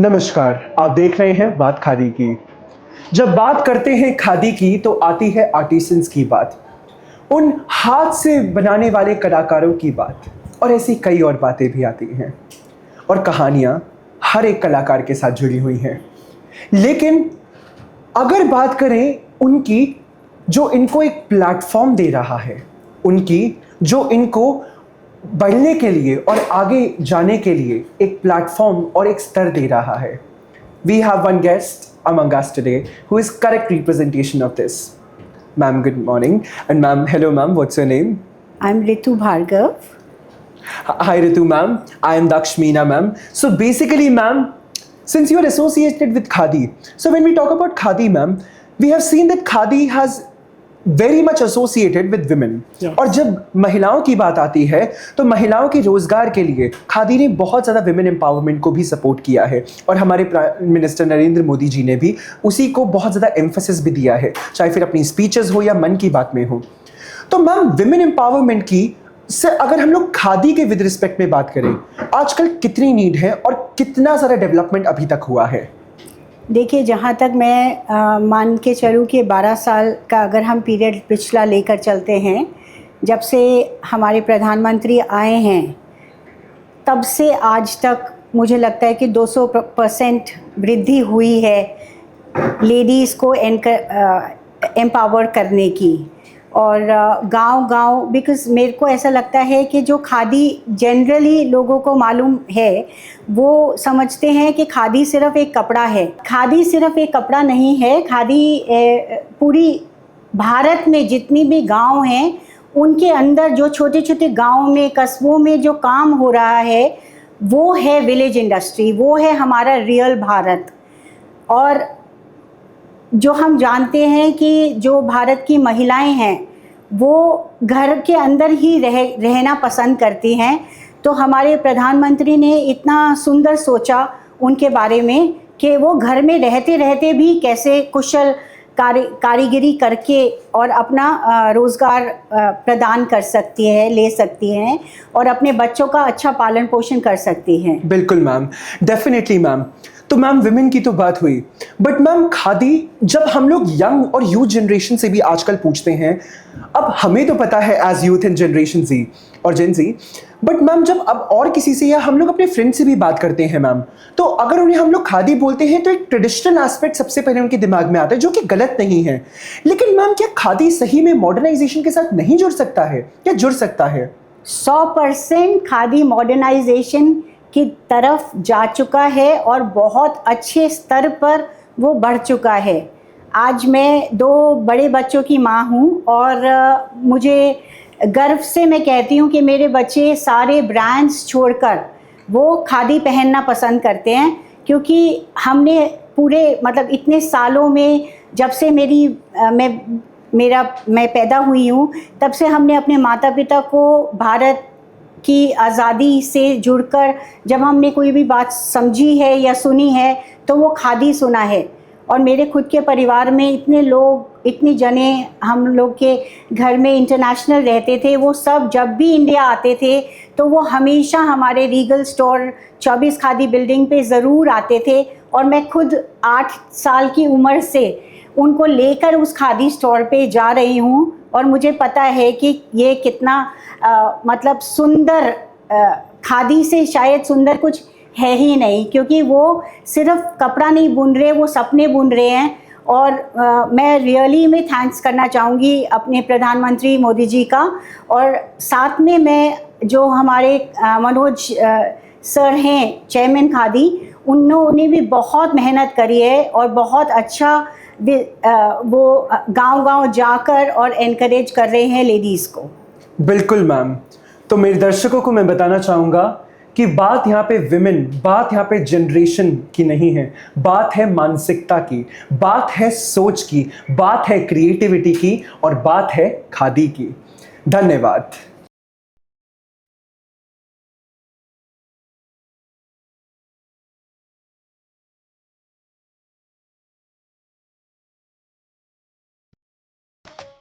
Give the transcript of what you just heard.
नमस्कार, आप देख रहे हैं बात खादी की। जब बात करते हैं खादी की तो आती है आर्टिसंस की बात, उन हाथ से बनाने वाले कलाकारों की बात और ऐसी कई और बातें भी आती हैं और कहानियाँ हर एक कलाकार के साथ जुड़ी हुई हैं। लेकिन अगर बात करें उनकी जो इनको एक प्लेटफॉर्म दे रहा है, उनकी जो इनको बढ़ने के लिए और आगे जाने के लिए एक प्लेटफॉर्म और एक स्तर दे रहा है। We have one guest among us today who is correct representation of this. Ma'am, good morning. And ma'am, hello ma'am, what's your name? I'm Ritu Bhargav. Hi Ritu ma'am, I am Dakshmeena ma'am. So basically ma'am, since you are associated with Khadi, so when we talk about Khadi ma'am, we have seen that Khadi has very much associated with women. और जब महिलाओं की बात आती है तो महिलाओं के रोजगार के लिए खादी ने बहुत ज़्यादा विमेन एम्पावरमेंट को भी सपोर्ट किया है और हमारे प्राइम मिनिस्टर नरेंद्र मोदी जी ने भी उसी को बहुत ज़्यादा एम्फेसिस भी दिया है, चाहे फिर अपनी स्पीचेस हो या मन की बात में हो। तो मैम, विमेन एम्पावरमेंट की से अगर हम लोग खादी के विद रिस्पेक्ट में बात करें, आजकल कितनी नीड है और कितना ज़्यादा डेवलपमेंट अभी तक हुआ है? देखिए, जहाँ तक मैं मान के चलूँ कि 12 साल का अगर हम पीरियड पिछला लेकर चलते हैं, जब से हमारे प्रधानमंत्री आए हैं तब से आज तक मुझे लगता है कि 200% वृद्धि हुई है लेडीज़ को एम्पावर करने की। और गांव-गांव, बिकॉज़ मेरे को ऐसा लगता है कि जो खादी जनरली लोगों को मालूम है, वो समझते हैं कि खादी सिर्फ़ एक कपड़ा है। खादी सिर्फ़ एक कपड़ा नहीं है, खादी पूरी भारत में जितनी भी गांव हैं, उनके अंदर जो छोटे-छोटे गांव में, कस्बों में जो काम हो रहा है, वो है विलेज इंडस्ट्री, वो है हमारा रियल भारत। और जो हम जानते हैं कि जो भारत की महिलाएं हैं वो घर के अंदर ही रहना पसंद करती हैं, तो हमारे प्रधानमंत्री ने इतना सुंदर सोचा उनके बारे में कि वो घर में रहते रहते भी कैसे कुशल कारीगरी करके और अपना रोज़गार प्रदान कर सकती है, ले सकती हैं और अपने बच्चों का अच्छा पालन पोषण कर सकती हैं। बिल्कुल मैम, डेफिनेटली मैम। तो मैम, विमेन की तो बात हुई, बट मैम खादी जब हम लोग यंग और यूथ जनरेशन से भी आजकल पूछते हैं, अब हमें तो पता है एज यूथ इन जनरेशन जी और जेन जी, बट मैम जब अब और किसी से या हम लोग अपने फ्रेंड से भी बात करते हैं मैम, तो अगर उन्हें हम लोग खादी बोलते हैं तो एक ट्रेडिशनल एस्पेक्ट सबसे पहले उनके दिमाग में आता है, जो कि गलत नहीं है। लेकिन मैम, क्या खादी सही में मॉडर्नाइजेशन के साथ नहीं जुड़ सकता है या जुड़ सकता है? 100% खादी मॉडर्नाइजेशन की तरफ जा चुका है और बहुत अच्छे स्तर पर वो बढ़ चुका है। आज मैं 2 बड़े बच्चों की माँ हूँ और मुझे गर्व से मैं कहती हूँ कि मेरे बच्चे सारे ब्रांड्स छोड़कर वो खादी पहनना पसंद करते हैं, क्योंकि हमने पूरे मतलब इतने सालों में, जब से मैं पैदा हुई हूँ, तब से हमने अपने माता पिता को भारत की आज़ादी से जुड़कर जब हमने कोई भी बात समझी है या सुनी है तो वो खादी सुना है। और मेरे खुद के परिवार में इतने लोग, इतनी जने हम लोग के घर में इंटरनेशनल रहते थे, वो सब जब भी इंडिया आते थे तो वो हमेशा हमारे रीगल स्टोर 24 खादी बिल्डिंग पे ज़रूर आते थे। और मैं खुद 8 साल की उम्र से उनको लेकर उस खादी स्टोर पे जा रही हूँ और मुझे पता है कि ये कितना मतलब सुंदर, खादी से शायद सुंदर कुछ है ही नहीं, क्योंकि वो सिर्फ कपड़ा नहीं बुन रहे, वो सपने बुन रहे हैं। और मैं रियली में थैंक्स करना चाहूँगी अपने प्रधानमंत्री मोदी जी का। और साथ में मैं जो हमारे मनोज सर हैं, चेयरमैन खादी, उन्होंने भी बहुत मेहनत करी है और बहुत अच्छा वो गांव-गांव जाकर और एनकरेज कर रहे हैं लेडीज़ को। बिल्कुल मैम। तो मेरे दर्शकों को मैं बताना चाहूँगा कि बात यहाँ पे विमेन, बात यहाँ पे जनरेशन की नहीं है, बात है मानसिकता की, बात है सोच की, बात है क्रिएटिविटी की और बात है खादी की। धन्यवाद।